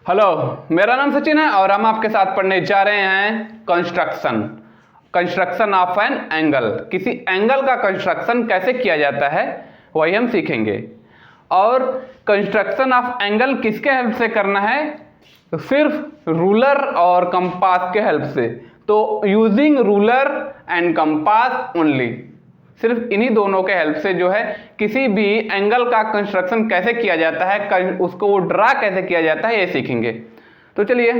Hello, मेरा नाम सचिन है और हम आपके साथ पढ़ने जा रहे हैं कंस्ट्रक्शन ऑफ एन एंगल। किसी एंगल का कंस्ट्रक्शन कैसे किया जाता है वही हम सीखेंगे। और कंस्ट्रक्शन ऑफ एंगल किसके हेल्प से करना है? तो सिर्फ रूलर और कंपास के हेल्प से। तो using ruler and compass only, सिर्फ इन्हीं दोनों के हेल्प से जो है किसी भी एंगल का कंस्ट्रक्शन कैसे किया जाता है, उसको वो ड्रा कैसे किया जाता है, ये सीखेंगे। तो चलिए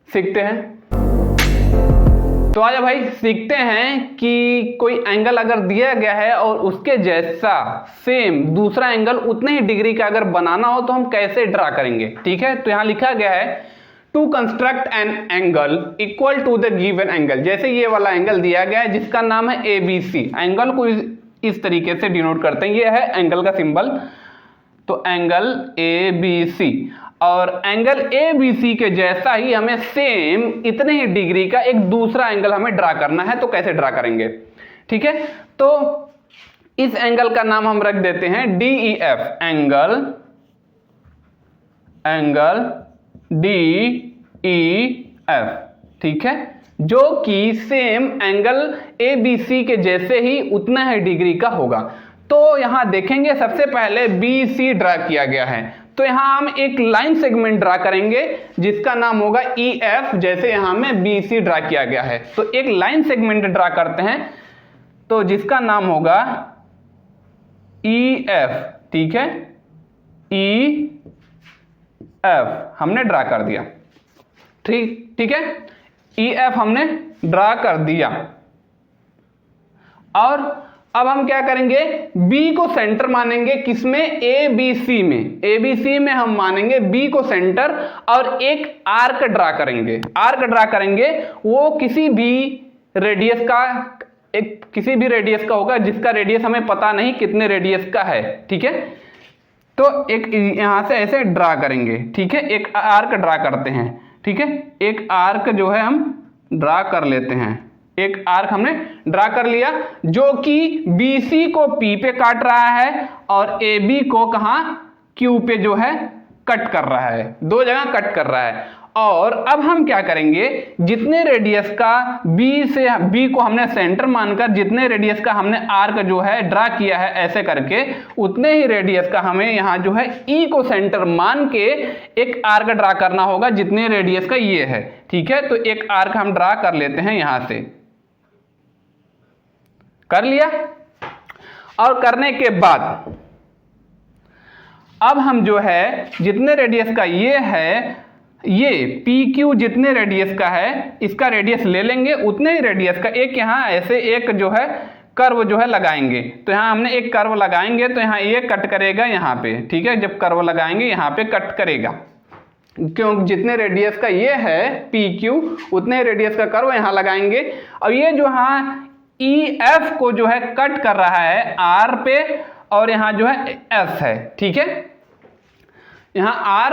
सीखते हैं। तो आजा भाई सीखते हैं कि कोई एंगल अगर दिया गया है और उसके जैसा सेम दूसरा एंगल उतने ही डिग्री का अगर बनाना हो तो हम कैसे ड्रा करेंगे। ठीक है, तो यहां लिखा गया है to construct an angle equal to the given angle. जैसे ये वाला एंगल दिया गया है जिसका नाम है ABC। एंगल को इस तरीके से डिनोट करते हैं, ये है एंगल का सिंबल। तो एंगल ABC और एंगल ABC के जैसा ही हमें सेम इतने ही डिग्री का एक दूसरा एंगल हमें ड्रा करना है। तो कैसे ड्रा करेंगे? ठीक है, तो इस एंगल का नाम हम रख देते हैं DEF। एंगल DEF, ठीक है, जो कि सेम एंगल ABC के जैसे ही उतना ही डिग्री का होगा। तो यहां देखेंगे सबसे पहले BC ड्रा किया गया है, तो यहां हम एक लाइन सेगमेंट ड्रा करेंगे जिसका नाम होगा EF। जैसे यहां में BC ड्रा किया गया है तो एक लाइन सेगमेंट ड्रा करते हैं तो जिसका नाम होगा EF। ठीक है, EF हमने ड्रा कर दिया। ठीक है, EF हमने ड्रा कर दिया। और अब हम क्या करेंगे? B को सेंटर मानेंगे किसमें? ABC में। ABC में हम मानेंगे B को सेंटर और एक आर्क ड्रा करेंगे। आर्क ड्रा करेंगे वो किसी भी रेडियस का होगा जिसका रेडियस हमें पता नहीं कितने रेडियस का है। ठीक है, तो एक यहां से ऐसे ड्रा करेंगे। ठीक है, एक आर्क ड्रा करते हैं। ठीक है, एक आर्क जो है हम ड्रा कर लेते हैं। एक आर्क हमने ड्रा कर लिया जो कि BC को P पे काट रहा है और AB को कहां? Q पे जो है कट कर रहा है, दो जगह कट कर रहा है। और अब हम क्या करेंगे? जितने रेडियस का B को हमने सेंटर मानकर जितने रेडियस का हमने आर्क जो है ड्रा किया है ऐसे करके, उतने ही रेडियस का हमें यहां जो है E को सेंटर मान के एक आर्क ड्रा करना होगा जितने रेडियस का ये है। ठीक है, तो एक आर्क हम ड्रा कर लेते हैं, यहां से कर लिया। और करने के बाद अब हम जो है जितने रेडियस का ये है, ये PQ जितने रेडियस का है इसका रेडियस ले लेंगे, उतने ही रेडियस का एक यहां ऐसे एक जो है कर्व जो है लगाएंगे। तो यहां हमने एक कर्व लगाएंगे तो यहां ये कट करेगा यहां पे। ठीक है, जब कर्व लगाएंगे यहां पे कट करेगा, क्योंकि जितने रेडियस का ये है PQ उतने रेडियस का कर्व यहां लगाएंगे। और ये जो यहां EF को जो है कट कर रहा है R पे और यहां जो है S है। ठीक है, यहां R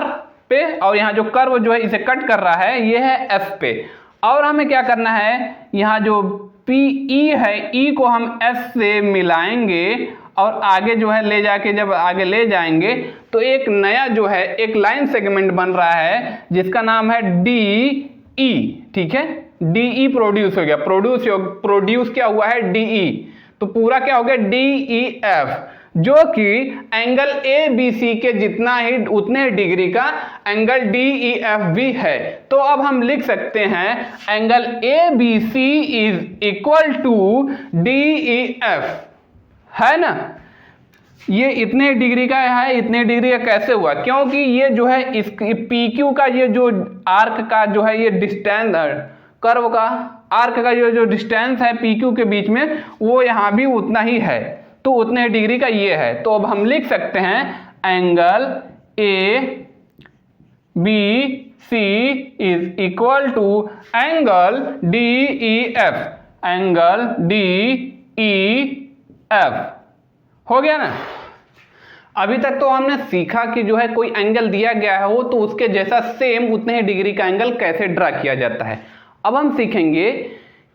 पे और यहां जो कर्व जो है इसे कट कर रहा है ये है S पे। और हमें क्या करना है? यहां जो PE है E को हम S से मिलाएंगे और आगे जो है ले जाके जब आगे ले जाएंगे तो एक नया जो है एक लाइन सेगमेंट बन रहा है जिसका नाम है DE। ठीक है, DE प्रोड्यूस हो गया। प्रोड्यूस क्या हुआ है? DE। तो पूरा क्या हो गया? DEF, जो कि एंगल ABC के जितना ही उतने डिग्री का एंगल DEF भी है। तो अब हम लिख सकते हैं angle ABC is equal to DEF, है ना। ये इतने डिग्री का है, इतने डिग्री का कैसे हुआ? क्योंकि ये जो है इस PQ का ये जो आर्क का जो है ये डिस्टेंस कर्व का आर्क का जो डिस्टेंस है PQ के बीच में वो यहां भी उतना ही है, तो उतने डिग्री का ये है। तो अब हम लिख सकते हैं angle ABC is equal to angle DEF। Angle DEF हो गया ना। अभी तक तो हमने सीखा कि जो है कोई एंगल दिया गया है हो तो उसके जैसा सेम उतने ही डिग्री का एंगल कैसे ड्रा किया जाता है। अब हम सीखेंगे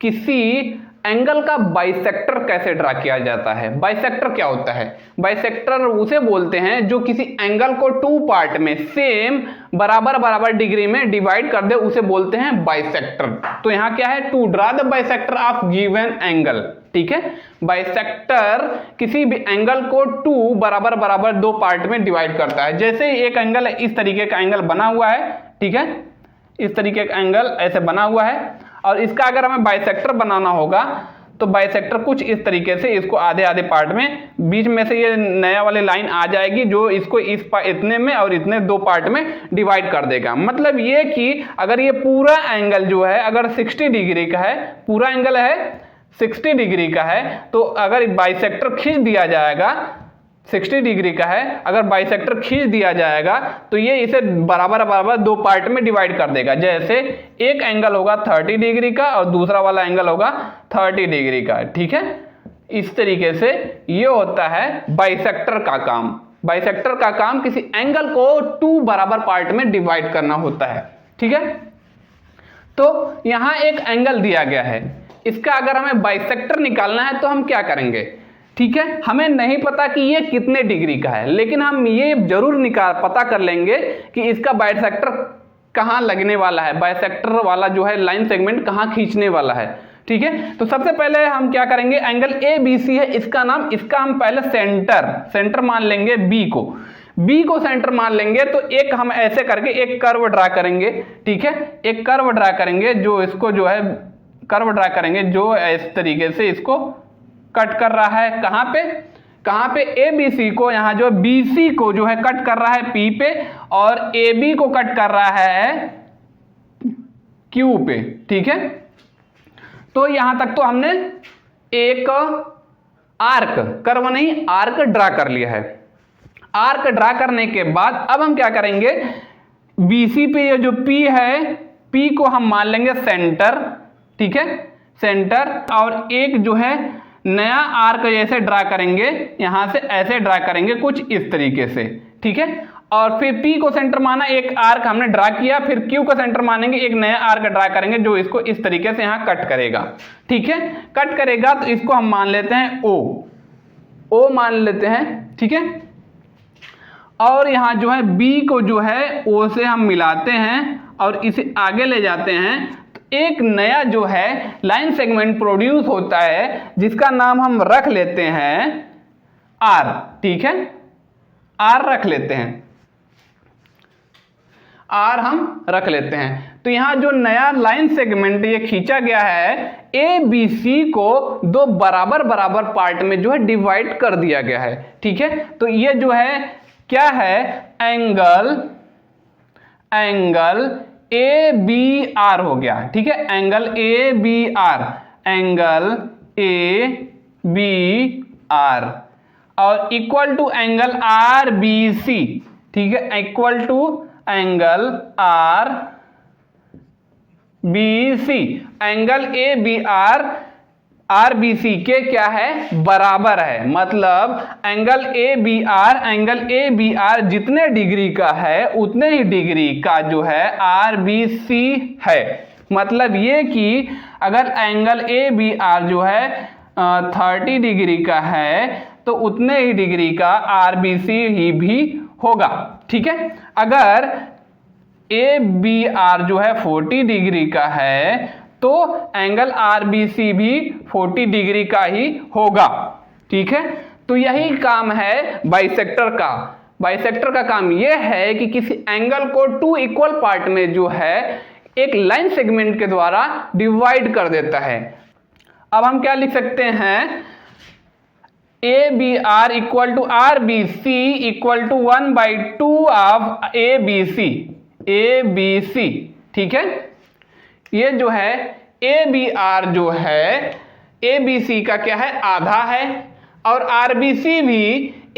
किसी एंगल का बाइसेक्टर कैसे ड्रा किया जाता है। बाइसेक्टर क्या होता है? बाइसेक्टर उसे बोलते हैं जो किसी एंगल को टू पार्ट में सेम बराबर बराबर डिग्री में डिवाइड कर दे, उसे बोलते हैं बाइसेक्टर। तो यहां क्या है, to draw the bisector of given angle. ठीक है, बाइसेक्टर किसी भी एंगल को टू बराबर बराबर दो पार्ट में डिवाइड करता है। जैसे एक एंगल इस तरीके का एंगल बना हुआ है, ठीक है, इस तरीके का एंगल ऐसे बना हुआ है, और इसका अगर हमें बाइसेक्टर बनाना होगा तो बाइसेक्टर कुछ इस तरीके से इसको आधे आधे पार्ट में, बीच में से ये नया वाली लाइन आ जाएगी जो इसको इतने में और इतने दो पार्ट में डिवाइड कर देगा। मतलब ये कि अगर ये पूरा एंगल जो है अगर 60 डिग्री का है, पूरा एंगल है 60 डिग्री का है, तो अगर बाइसेक्टर खींच दिया जाएगा, 60 डिग्री का है, अगर बाइसेक्टर खींच दिया जाएगा तो ये इसे बराबर बराबर दो पार्ट में डिवाइड कर देगा। जैसे एक एंगल होगा 30 डिग्री का और दूसरा वाला एंगल होगा 30 डिग्री का। ठीक है, इस तरीके से ये होता है बाइसेक्टर का काम। बाइसेक्टर का काम किसी एंगल को टू बराबर पार्ट में डिवाइड करना होता है। ठीक है, तो यहां एक एंगल दिया गया है, इसका अगर हमें बाइसेक्टर निकालना है तो हम क्या करेंगे? ठीक है, हमें नहीं पता कि ये कितने डिग्री का है, लेकिन हम ये जरूर पता कर लेंगे कि इसका बाइसेक्टर कहाँ लगने वाला है, बाइसेक्टर वाला जो है लाइन सेगमेंट कहाँ खींचने वाला है। ठीक है, तो सबसे पहले हम क्या करेंगे, एंगल ABC है, इसका हम पहले सेंटर मान लेंगे बी को सेंटर मान लेंगे। तो एक हम ऐसे करके एक कर्व ड्रा करेंगे। ठीक है, एक कर्व ड्रा करेंगे जो इसको जो है कर्व ड्रा करेंगे जो इस तरीके से इसको कट कर रहा है। कहां पे ABC को, यहां जो BC को जो है कट कर रहा है P पे, और AB को कट कर रहा है Q पे। ठीक है, तो यहां तक तो हमने एक कर्व नहीं आर्क ड्रा कर लिया है। आर्क ड्रा करने के बाद अब हम क्या करेंगे, BC पे ये जो P है, P को हम मान लेंगे सेंटर। ठीक है, सेंटर, और एक जो है नया आर्क जैसे ड्रा करेंगे, यहां से ऐसे ड्रा करेंगे कुछ इस तरीके से। ठीक है, और फिर P को सेंटर माना, एक आर्क हमने ड्रा किया, फिर Q को सेंटर मानेंगे, एक नया आर्क ड्रा करेंगे जो इसको इस तरीके से यहां कट करेगा। ठीक है, कट करेगा तो इसको हम मान लेते हैं O मान लेते हैं। ठीक है, और यहां जो है B को जो है O से हम मिलाते हैं और इसे आगे ले जाते हैं, एक नया जो है लाइन सेगमेंट प्रोड्यूस होता है जिसका नाम हम रख लेते हैं R। ठीक है, R रख लेते हैं, R हम रख लेते हैं। तो यहां जो नया लाइन सेगमेंट ये खींचा गया है, ABC को दो बराबर बराबर पार्ट में जो है डिवाइड कर दिया गया है। ठीक है, तो ये जो है क्या है, एंगल ABR हो गया। ठीक है, एंगल ABR, और इक्वल टू एंगल RBC। ठीक है, equal to angle RBC, angle ABR RBC के क्या है, बराबर है। मतलब एंगल ABR जितने डिग्री का है उतने ही डिग्री का जो है RBC है। मतलब ये कि अगर एंगल ABR जो है 30 डिग्री का है तो उतने ही डिग्री का RBC ही भी होगा। ठीक है, अगर ABR जो है 40 डिग्री का है तो एंगल RBC भी 40 डिग्री का ही होगा। ठीक है, तो यही काम है बाइसेक्टर का। बाइसेक्टर का काम यह है कि किसी एंगल को टू इक्वल पार्ट में जो है एक लाइन सेगमेंट के द्वारा डिवाइड कर देता है। अब हम क्या लिख सकते हैं, ABR equal to RBC equal to 1/2 of ABC। ठीक है, ये जो है ABR जो है ABC का क्या है, आधा है, और RBC भी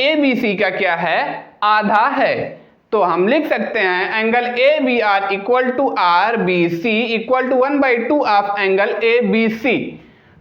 ABC का क्या है, आधा है। तो हम लिख सकते हैं angle ABR equal to RBC equal to 1/2 of angle ABC।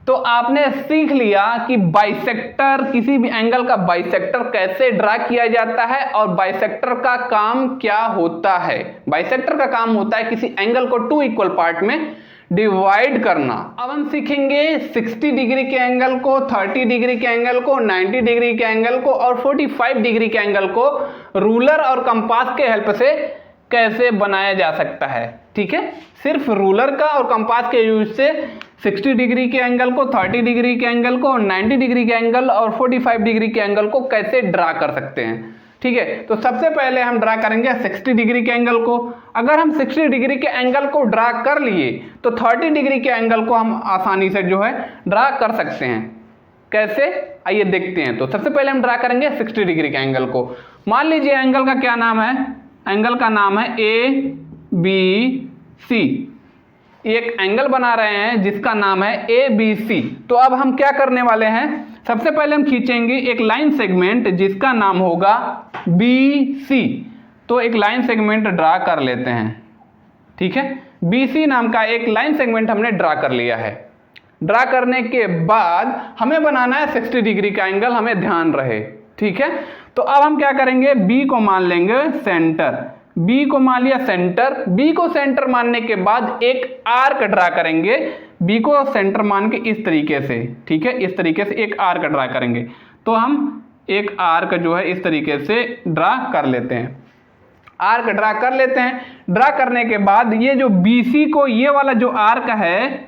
तो आपने सीख लिया कि बाइसेक्टर, किसी भी एंगल का बाइसेक्टर कैसे ड्रा किया जाता है और बाइसेक्टर का काम क्या होता है। बाइसेक्टर का काम होता है किसी एंगल को टू इक्वल पार्ट में डिवाइड करना। अब हम सीखेंगे 60 डिग्री के एंगल को, 30 डिग्री के एंगल को, 90 डिग्री के एंगल को और 45 डिग्री के एंगल को रूलर और कंपास के हेल्प से कैसे बनाया जा सकता है। ठीक है, सिर्फ रूलर का और कंपास के यूज से 60 डिग्री के एंगल को, 30 डिग्री के एंगल को, 90 डिग्री के एंगल और 45 डिग्री के एंगल को कैसे ड्रा कर सकते हैं। ठीक है, तो सबसे पहले हम ड्रा करेंगे 60 डिग्री के एंगल को। अगर हम 60 डिग्री के एंगल को ड्रा कर लिए तो 30 डिग्री के एंगल को हम आसानी से जो है ड्रा कर सकते हैं। कैसे, आइए देखते हैं। तो सबसे पहले हम ड्रा करेंगे 60 डिग्री के एंगल को। मान लीजिए एंगल का क्या नाम है, एंगल का नाम है ABC। एक एंगल बना रहे हैं जिसका नाम है ABC। तो अब हम क्या करने वाले हैं, सबसे पहले हम खींचेंगे एक लाइन सेगमेंट जिसका नाम होगा BC। तो एक लाइन सेगमेंट ड्रा कर लेते हैं। ठीक है, BC नाम का एक लाइन सेगमेंट हमने ड्रा कर लिया है। ड्रा करने के बाद हमें बनाना है 60 डिग्री का एंगल, हमें ध्यान रहे। ठीक है, तो अब हम क्या करेंगे, B को मान लेंगे सेंटर। B को मान लिया सेंटर। B को सेंटर मानने के बाद एक आर्क ड्रा करेंगे। B को सेंटर मान के इस तरीके से, ठीक है, इस तरीके से एक आर्क ड्रा करेंगे। तो हम एक आर्क जो है इस तरीके से ड्रा कर लेते हैं। आर्क ड्रा कर लेते हैं। ड्रा करने के बाद ये जो BC को, ये वाला जो आर्क है,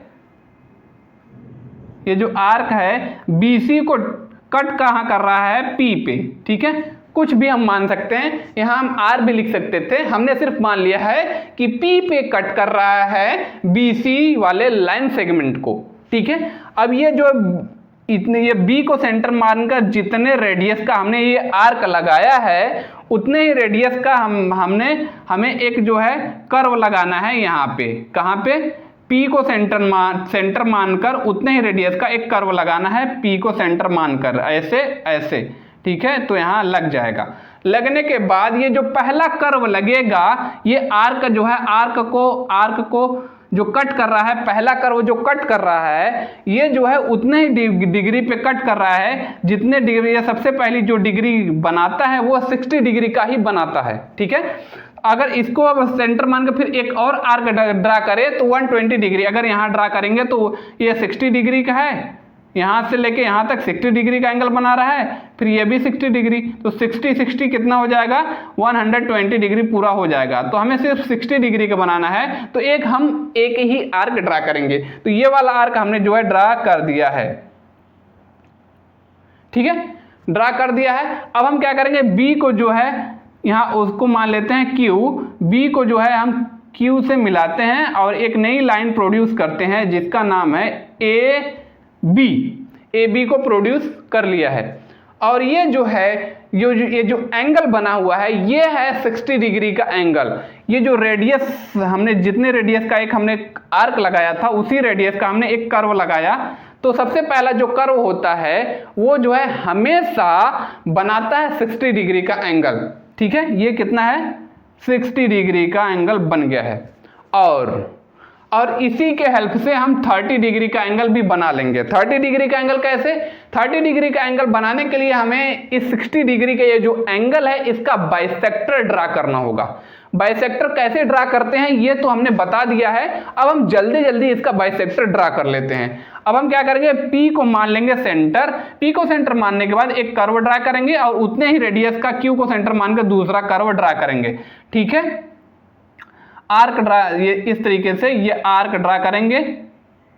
ये जो आर्क है BC को कट कहाँ कर रहा है, P पे। ठीक है, कुछ भी हम मान सकते हैं, यहाँ हम R भी लिख सकते थे, हमने सिर्फ मान लिया है कि P पे कट कर रहा है BC वाले लाइन सेगमेंट को। ठीक है, अब ये जो इतने, ये B को सेंटर मानकर जितने रेडियस का हमने ये आर्क लगाया है उतने ही रेडियस का हमें एक जो है कर्व लगाना है यहाँ पे। कहाँ पे, P को सेंटर मानकर उतने ही रेडियस का एक कर्व लगाना है, P को सेंटर मानकर, ऐसे ऐसे। ठीक है, तो यहाँ लग जाएगा। लगने के बाद ये जो पहला कर्व लगेगा, ये आर्क जो है, आर्क को जो कट कर रहा है, पहला कर्व जो कट कर रहा है, ये जो है उतने ही डिग्री पे कट कर रहा है जितने डिग्री, ये सबसे पहली जो डिग्री बनाता है वो 60 डिग्री का ही बनाता है। ठीक है, अगर इसको अब सेंटर मान के फिर एक और आर्क ड्रा करें तो 120 डिग्री, अगर यहाँ ड्रा करेंगे तो ये 60 डिग्री का है, यहाँ से लेके यहाँ तक 60 डिग्री का एंगल बना रहा है, फिर ये भी 60 डिग्री, तो 60 कितना हो जाएगा, 120 डिग्री पूरा हो जाएगा। तो हमें सिर्फ 60 डिग्री का बनाना है, तो हम एक ही आर्क ड्रा करेंगे। तो ये वाला आर्क हमने जो है ड्रा कर दिया है। ठीक है, ड्रा कर दिया है। अब हम क्या करेंगे, B को जो है यहाँ उसको मान लेते हैं Q। B को जो है हम Q से मिलाते हैं और एक नई लाइन प्रोड्यूस करते हैं जिसका नाम है AB को प्रोड्यूस कर लिया है। और ये जो है, ये जो एंगल बना हुआ है, ये है 60 डिग्री का एंगल। ये जो रेडियस हमने, जितने रेडियस का एक हमने आर्क लगाया था, उसी रेडियस का हमने एक कर्व लगाया। तो सबसे पहला जो कर्व होता है वो जो है हमेशा बनाता है 60 डिग्री का एंगल। ठीक है, ये कितना है, 60 डिग्री का एंगल बन गया है। और इसी के हेल्प से हम 30 डिग्री का एंगल भी बना लेंगे। 30 डिग्री का एंगल कैसे, 30 डिग्री का एंगल बनाने के लिए हमें इस 60 डिग्री का ये जो एंगल है इसका बाइसेक्टर ड्रा करना होगा। बाइसेक्टर कैसे ड्रा करते हैं ये तो हमने बता दिया है। अब हम जल्दी जल्दी इसका बाइसेक्टर ड्रा कर लेते हैं। अब हम क्या करेंगे, P को मान लेंगे सेंटर। P को सेंटर मानने के बाद एक कर्व ड्रा करेंगे और उतने ही रेडियस का Q को सेंटर मानकर दूसरा कर्व ड्रा करेंगे। ठीक है, आर्क ड्रा, ये इस तरीके से ये आर्क ड्रा करेंगे।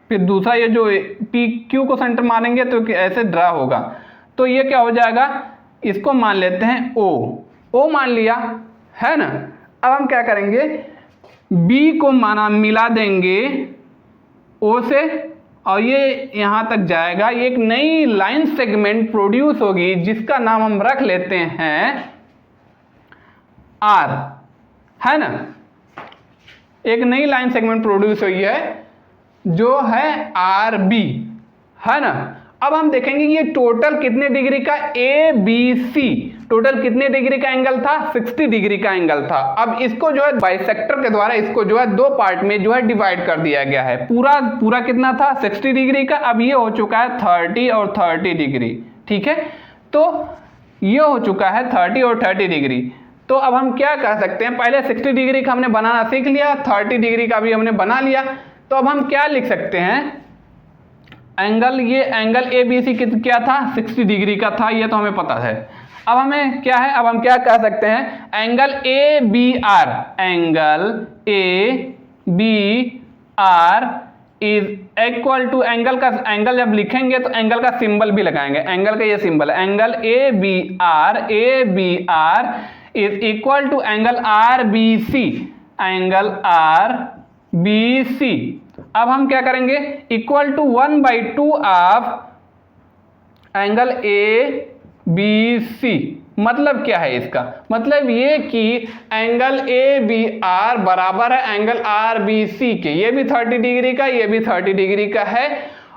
फिर दूसरा ये जो PQ को सेंटर मानेंगे तो ऐसे ड्रा होगा। तो ये क्या हो जाएगा, इसको मान लेते हैं O मान लिया है ना। अब हम क्या करेंगे, B को मिला देंगे O से और ये यहाँ तक जाएगा। ये एक नई लाइन सेगमेंट प्रोड्यूस होगी जिसका नाम हम रख लेते हैं R, है ना। एक नई लाइन सेगमेंट प्रोड्यूस हुई है जो है RB, है ना। अब हम देखेंगे ये टोटल कितने डिग्री का, ABC टोटल कितने डिग्री का एंगल था, 60 डिग्री का एंगल था। अब इसको जो है बाइसेक्टर के द्वारा इसको जो है दो पार्ट में जो है डिवाइड कर दिया गया है। पूरा कितना था, 60 डिग्री का। अब ये हो चुका है 30 और 30 डिग्री। ठीक है, तो ये हो चुका है 30 और 30 डिग्री। तो अब हम क्या कर सकते हैं, पहले 60 डिग्री का हमने बनाना सीख लिया, 30 डिग्री का भी हमने बना लिया। तो अब हम क्या लिख सकते हैं, एंगल, ये एंगल ए बी सी क्या था, 60 डिग्री का था, ये तो हमें पता है। अब हमें क्या है, अब हम क्या कह सकते हैं, angle A B R, angle A B R is equal to, angle का, एंगल जब लिखेंगे तो एंगल का सिंबल भी लगाएंगे, एंगल का ये सिंबल है, angle A B R is equal to angle R B C, angle R B C. अब हम क्या करेंगे, equal to 1/2 of angle A B C. मतलब क्या है इसका, मतलब ये कि एंगल ए बी आर बराबर है एंगल आर बी सी के, ये भी 30 डिग्री का, ये भी 30 डिग्री का है,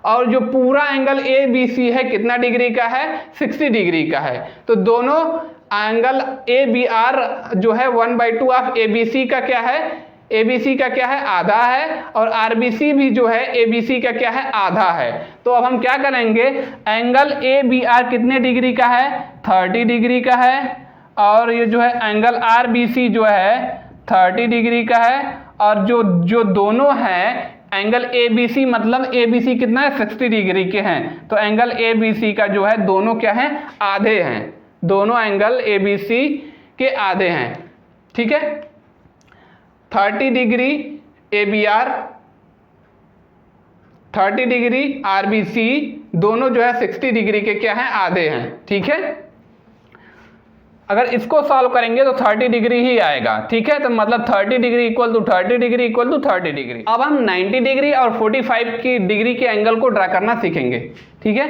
और जो पूरा एंगल ए बी सी है कितना डिग्री का है, 60 डिग्री का है। तो दोनों एंगल ए बी आर जो है 1/2 ऑफ ए बी सी का क्या है, ए बी सी का क्या है, आधा है, और आर बी सी भी जो है ए बी सी का क्या है, आधा है। तो अब हम क्या करेंगे, एंगल ए बी आर कितने डिग्री का है, 30 डिग्री का है, और ये जो है एंगल आर बी सी जो है 30 डिग्री का है, और जो दोनों हैं एंगल ए बी सी, मतलब ए बी सी कितना है, 60 डिग्री के हैं। तो एंगल ए बी सी का जो है दोनों क्या है, आधे हैं, दोनों एंगल ए बी सी के आधे हैं। ठीक है, 30 degree A B R, 30 degree R B C, दोनों जो है 60 डिग्री के क्या हैं, आधे हैं। ठीक है, अगर इसको सॉल्व करेंगे तो 30 डिग्री ही आएगा। ठीक है, तो मतलब 30 degree equal to 30 degree equal to 30 degree. अब हम 90 डिग्री और 45 की डिग्री के एंगल को ड्रा करना सीखेंगे। ठीक है,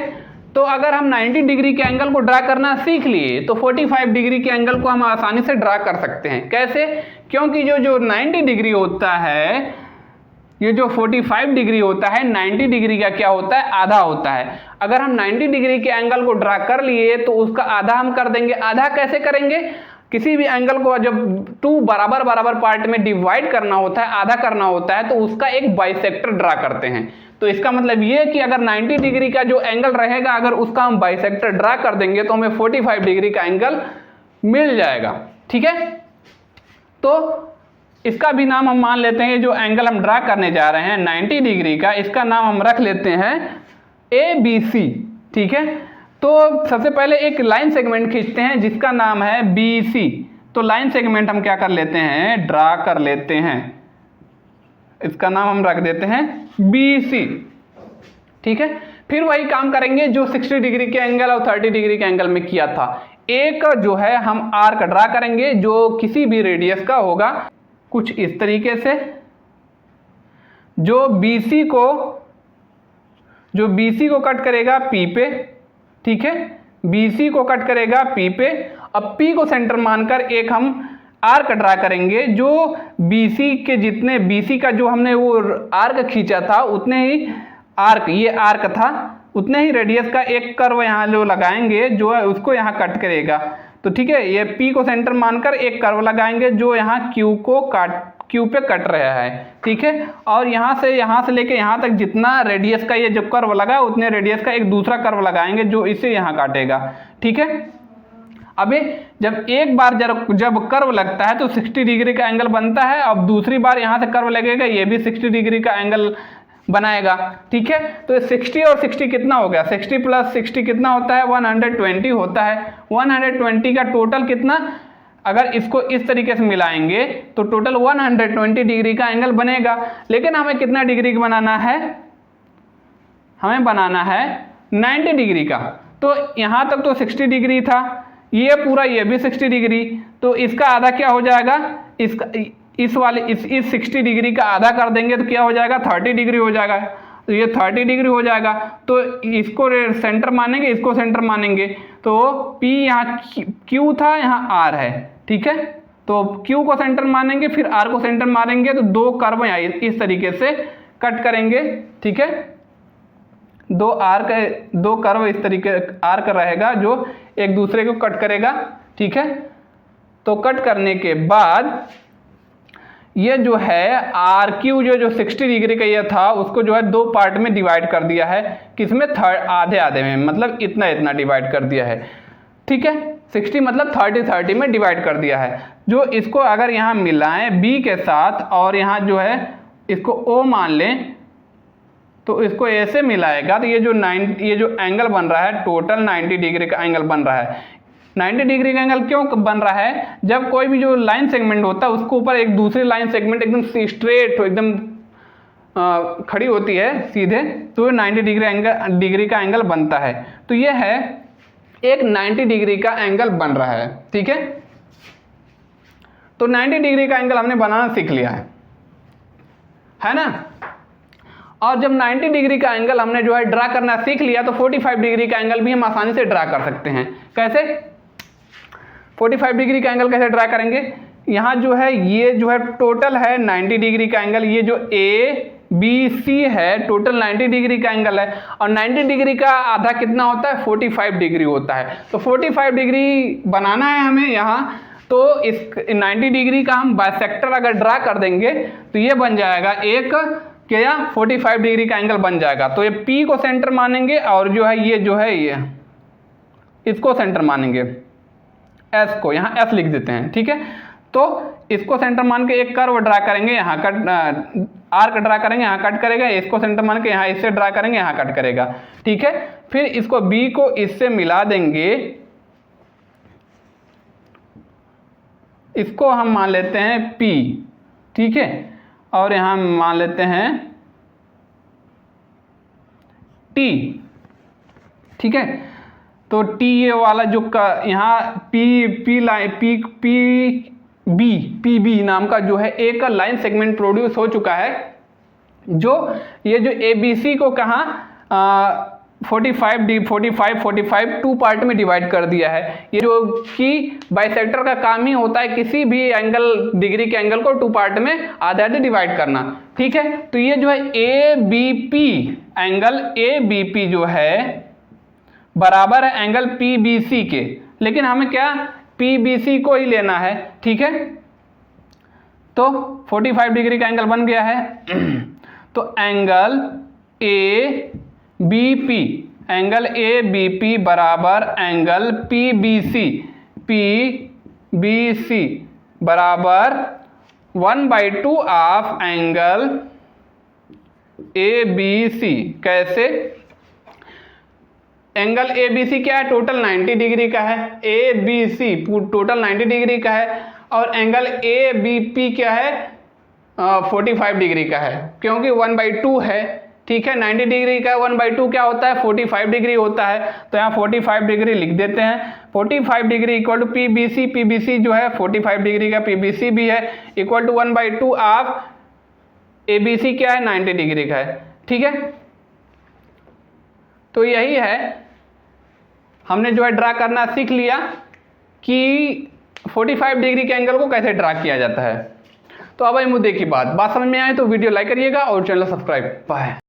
तो अगर हम 90 डिग्री के एंगल को ड्रा करना सीख लिए तो 45 डिग्री के एंगल को हम आसानी से ड्रा कर सकते हैं। कैसे, क्योंकि जो 90 डिग्री होता है, ये जो 45 डिग्री होता है 90 डिग्री का क्या होता है, आधा होता है। अगर हम 90 डिग्री के एंगल को ड्रा कर लिए तो उसका आधा हम कर देंगे। आधा कैसे करेंगे, किसी भी एंगल को जब 2 बराबर बराबर पार्ट में डिवाइड करना होता है, आधा करना होता है, तो उसका एक बाइसेक्टर ड्रा करते हैं। तो इसका मतलब ये कि अगर 90 डिग्री का जो एंगल रहेगा, अगर उसका हम बाइसेक्टर ड्रा कर देंगे तो हमें 45 डिग्री का एंगल मिल जाएगा। ठीक है, तो इसका भी नाम हम मान लेते हैं, जो एंगल हम ड्रा करने जा रहे हैं 90 डिग्री का, इसका नाम हम रख लेते हैं ए बी सी। ठीक है, तो सबसे पहले एक लाइन सेगमेंट खींचते हैं जिसका नाम है बी सी। तो लाइन सेगमेंट हम क्या कर लेते हैं, ड्रा कर लेते हैं, इसका नाम हम रख देते हैं बी सी। ठीक है, फिर वही काम करेंगे जो 60 डिग्री के एंगल और 30 डिग्री के एंगल में किया था। एक जो है हम आर्क ड्रा करेंगे जो किसी भी रेडियस का होगा, कुछ इस तरीके से, जो BC को कट करेगा P पे। ठीक है, BC को कट करेगा P पे। अब P को सेंटर मानकर एक हम आर्क ड्रा करेंगे जो BC के जितने, BC का जो हमने वो आर्क खींचा था उतने ही आर्क, ये आर्क था, उतने ही रेडियस का एक कर्व यहाँ जो लगाएंगे जो है उसको यहाँ कट करेगा। तो ठीक है, ये P को सेंटर मानकर एक कर्व लगाएंगे जो यहाँ Q पे कट रहा है। ठीक है, और यहाँ से लेके यहाँ तक जितना रेडियस का ये जो कर्व लगा उतने रेडियस का एक दूसरा कर्व लगाएंगे जो इसे यहाँ काटेगा। ठीक है, अबे जब एक बार जब कर्व लगता है तो 60 डिग्री का एंगल बनता है। अब दूसरी बार यहाँ से कर्व लगेगा, ये भी 60 डिग्री का एंगल बनाएगा। ठीक है, तो 60 और 60 कितना हो गया, 60 प्लस 60 कितना होता है, 120 होता है। 120 का टोटल कितना, अगर इसको इस तरीके से मिलाएंगे तो टोटल 120 डिग्री का एंगल बनेगा। लेकिन हमें कितना डिग्री का बनाना है, हमें बनाना है 90 डिग्री का। तो यहाँ तक तो 60 डिग्री था, ये पूरा ये भी 60 डिग्री, तो इसका आधा क्या हो जाएगा, इसका इस 60 डिग्री का आधा कर देंगे तो क्या हो जाएगा, 30 डिग्री हो जाएगा। तो ये 30 डिग्री हो जाएगा, तो इसको सेंटर मानेंगे, इसको सेंटर मानेंगे। तो P यहाँ Q था, यहाँ R है। ठीक है, तो Q को सेंटर मानेंगे, फिर R को सेंटर मारेंगे, तो दो कर्व यहाँ इस तरीके से कट करेंगे। ठीक है, दो कर्व इस तरीके आर्क रहेगा जो एक दूसरे को कट करेगा। ठीक है, तो कट करने के बाद ये जो है RQ जो 60 डिग्री का ये था उसको जो है दो पार्ट में डिवाइड कर दिया है। किसमें, आधे आधे में, मतलब इतना इतना डिवाइड कर दिया है। ठीक है, 60 मतलब 30 में डिवाइड कर दिया है। जो इसको अगर यहाँ मिलाएं B के साथ और यहाँ जो है इसको O मान लें तो इसको A से मिलाएगा तो ये जो एंगल बन रहा है टोटल 90 डिग्री का एंगल बन रहा है। 90 डिग्री का एंगल क्यों बन रहा है? जब कोई भी जो लाइन सेगमेंट होता है उसके ऊपर एक दूसरी लाइन सेगमेंट एकदम स्ट्रेट एकदम खड़ी होती है सीधे, तो 90 डिग्री का एंगल बनता है। तो ये है एक 90 डिग्री का एंगल बन रहा है, ठीक है। तो 90 डिग्री का एंगल हमने बनाना सीख लिया है ना। और जब 90 डिग्री का एंगल हमने जो है ड्रा करना सीख लिया तो 45 डिग्री का एंगल भी हम आसानी से ड्रा कर सकते हैं। कैसे? 45 डिग्री का एंगल कैसे ड्रा करेंगे? यहाँ जो है ये जो है टोटल है 90 डिग्री का एंगल, ये जो ABC है टोटल 90 डिग्री का एंगल है, और 90 डिग्री का आधा कितना होता है? 45 डिग्री होता है। तो 45 डिग्री बनाना है हमें यहाँ, तो इस 90 डिग्री का हम बाइसेक्टर अगर ड्रा कर देंगे तो ये बन जाएगा एक क्या 45 डिग्री का एंगल बन जाएगा। तो ये P को सेंटर मानेंगे और जो है ये इसको सेंटर मानेंगे, S को यहाँ S लिख देते हैं, ठीक है। तो इसको सेंटर मान के एक कर्व ड्रा करेंगे, यहाँ कट आर्क ड्रा करेंगे, यहाँ कट करेगा, इसको सेंटर मान के यहाँ इससे ड्रा करेंगे, यहाँ कट करेगा, ठीक है। फिर इसको B को इससे मिला देंगे, इसको हम मान लेते हैं P, ठीक है, और यहाँ मान लेते हैं T, ठीक है। तो T ये वाला जो यहाँ PB नाम का जो है एक लाइन सेगमेंट प्रोड्यूस हो चुका है, जो ये जो ABC को कहाँ 45 टू पार्ट में डिवाइड कर दिया है। ये जो कि बाइसेक्टर का काम ही होता है किसी भी एंगल डिग्री के एंगल को टू पार्ट में आधा डिवाइड करना, ठीक है। तो ये जो है ABP एंगल ABP जो है बराबर है एंगल PBC के, लेकिन हमें क्या PBC को ही लेना है, ठीक है। तो 45 डिग्री का एंगल बन गया है। तो एंगल ABP बराबर एंगल PBC बराबर 1/2 ऑफ एंगल ABC। कैसे? एंगल ABC क्या है? टोटल 90 डिग्री का है। ABC टोटल 90 डिग्री का है, और एंगल ABP क्या है? 45 डिग्री का है, क्योंकि 1/2 है, ठीक है। 90 डिग्री का 1/2 क्या होता है? 45 डिग्री होता है। तो यहाँ 45 डिग्री लिख देते हैं। 45 डिग्री इक्वल टू PBC जो है 45 डिग्री का PBC भी है, इक्वल टू 1/2 ऑफ ABC क्या है? 90 डिग्री का है, ठीक है। तो यही है, हमने जो है ड्रा करना सीख लिया कि 45 डिग्री के एंगल को कैसे ड्रा किया जाता है। तो अब मुद्दे की बात समझ में आए तो वीडियो लाइक करिएगा और चैनल सब्सक्राइब। बाय।